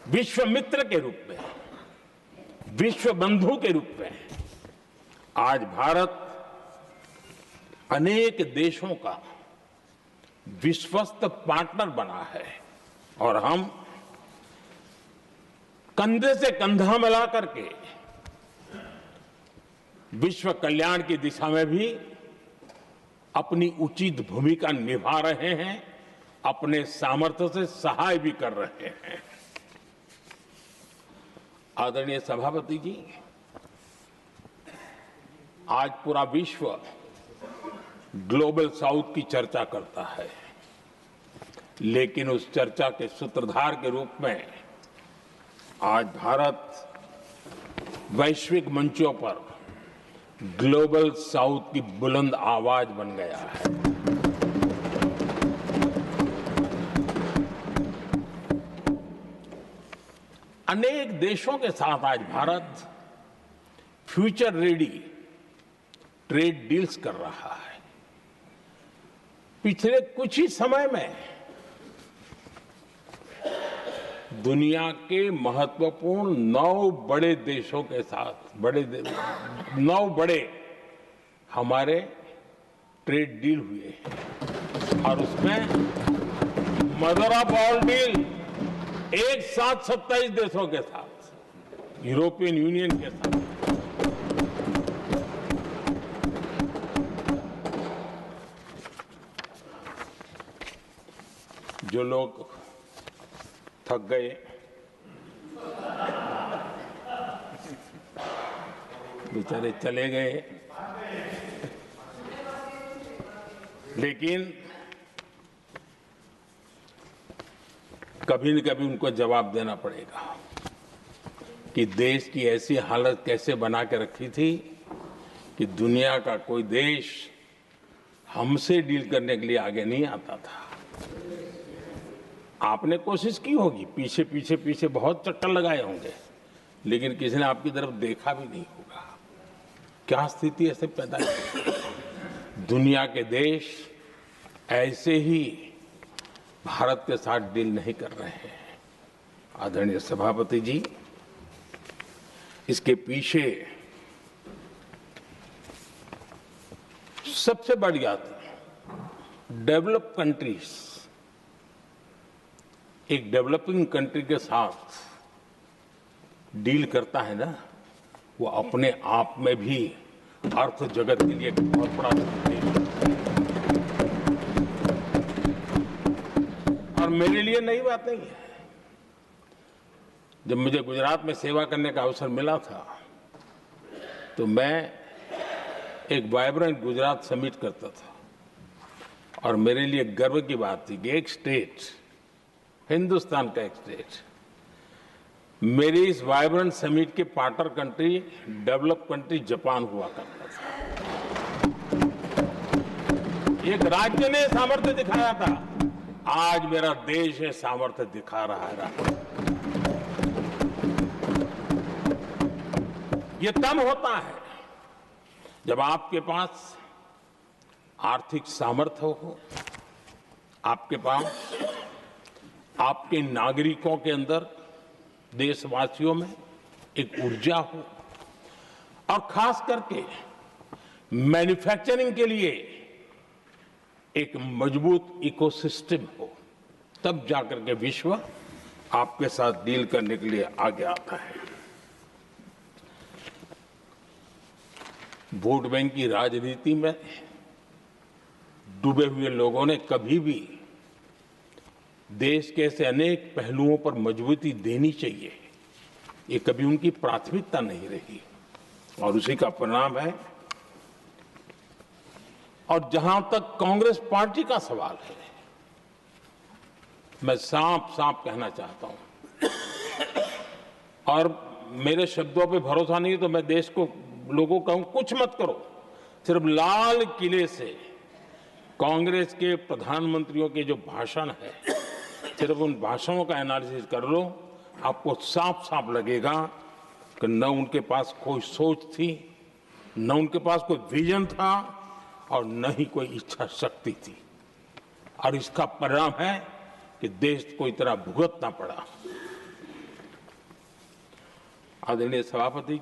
विश्व मित्र के रूप में, विश्व बंधु के रूप में आज भारत अनेक देशों का विश्वस्त पार्टनर बना है और हम कंधे से कंधा मिला करके विश्व कल्याण की दिशा में भी अपनी उचित भूमिका निभा रहे हैं, अपने सामर्थ्य से सहाय भी कर रहे हैं। आदरणीय सभापति जी, आज पूरा विश्व ग्लोबल साउथ की चर्चा करता है, लेकिन उस चर्चा के सूत्रधार के रूप में आज भारत वैश्विक मंचों पर ग्लोबल साउथ की बुलंद आवाज बन गया है। अनेक देशों के साथ आज Bharat future ready trade deals कर रहा है। पिछले कुछ ही समय में दुनिया के महत्वपूर्ण 9 बड़े देशों के साथ 9 बड़े हमारे ट्रेड डील हुए हैं और उसमें मदर ऑफ ऑल डील एक साथ 27 देशों के साथ, यूरोपियन यूनियन के साथ। जो लोग थक गए, बेचारे चले गए, लेकिन कभी न कभी उनको जवाब देना पड़ेगा कि देश की ऐसी हालत कैसे बना के रखी थी कि दुनिया का कोई देश हमसे डील करने के लिए आगे नहीं आता था। आपने कोशिश की होगी, पीछे बहुत चक्कर लगाए होंगे, लेकिन किसी ने आपकी तरफ देखा भी नहीं होगा। क्या स्थिति ऐसे पैदा हुई? दुनिया के देश ऐसे ही भारत के साथ डील नहीं कर रहे हैं। आदरणीय सभापति जी, इसके पीछे सबसे बड़ी बात, डेवलप कंट्रीज एक डेवलपिंग कंट्री के साथ डील करता है ना, वो अपने आप में भी अर्थ जगत के लिए बहुत बड़ा देश है। और मेरे लिए नई बात नहीं है। जब मुझे गुजरात में सेवा करने का अवसर मिला था तो मैं एक वाइब्रेंट गुजरात समिट करता था और मेरे लिए गर्व की बात थी कि एक स्टेट, हिंदुस्तान का एक स्टेट, मेरी इस वाइब्रेंट समिट के partner country, develop country Japan हुआ करता था। एक राज्य ने सामर्थ्य दिखाया था, आज मेरा देश ये सामर्थ्य दिखा रहा है। ये तब होता है जब आपके पास आर्थिक सामर्थ्य हो, आपके पास आपके नागरिकों के अंदर, देशवासियों में एक ऊर्जा हो और खास करके मैन्युफैक्चरिंग के लिए एक मजबूत इकोसिस्टम हो, तब जाकर के विश्व आपके साथ डील करने के लिए आगे आता है। वोट बैंक की राजनीति में डूबे हुए लोगों ने कभी भी देश के ऐसे अनेक पहलुओं पर मजबूती देनी चाहिए, ये कभी उनकी प्राथमिकता नहीं रही और उसी का परिणाम है। और जहां तक कांग्रेस पार्टी का सवाल है, मैं साफ साफ कहना चाहता हूं और मेरे शब्दों पे भरोसा नहीं है तो मैं देश को, लोगों को कहूं कुछ मत करो, सिर्फ लाल किले से कांग्रेस के प्रधानमंत्रियों के जो भाषण है, सिर्फ उन भाषणों का एनालिसिस कर लो, आपको साफ साफ लगेगा कि न उनके पास कोई सोच थी, न उनके पास कोई विजन था और न ही कोई इच्छा शक्ति थी। और इसका परिणाम है कि देश को इतना भुगतना पड़ा। आदरणीय सभापति जी,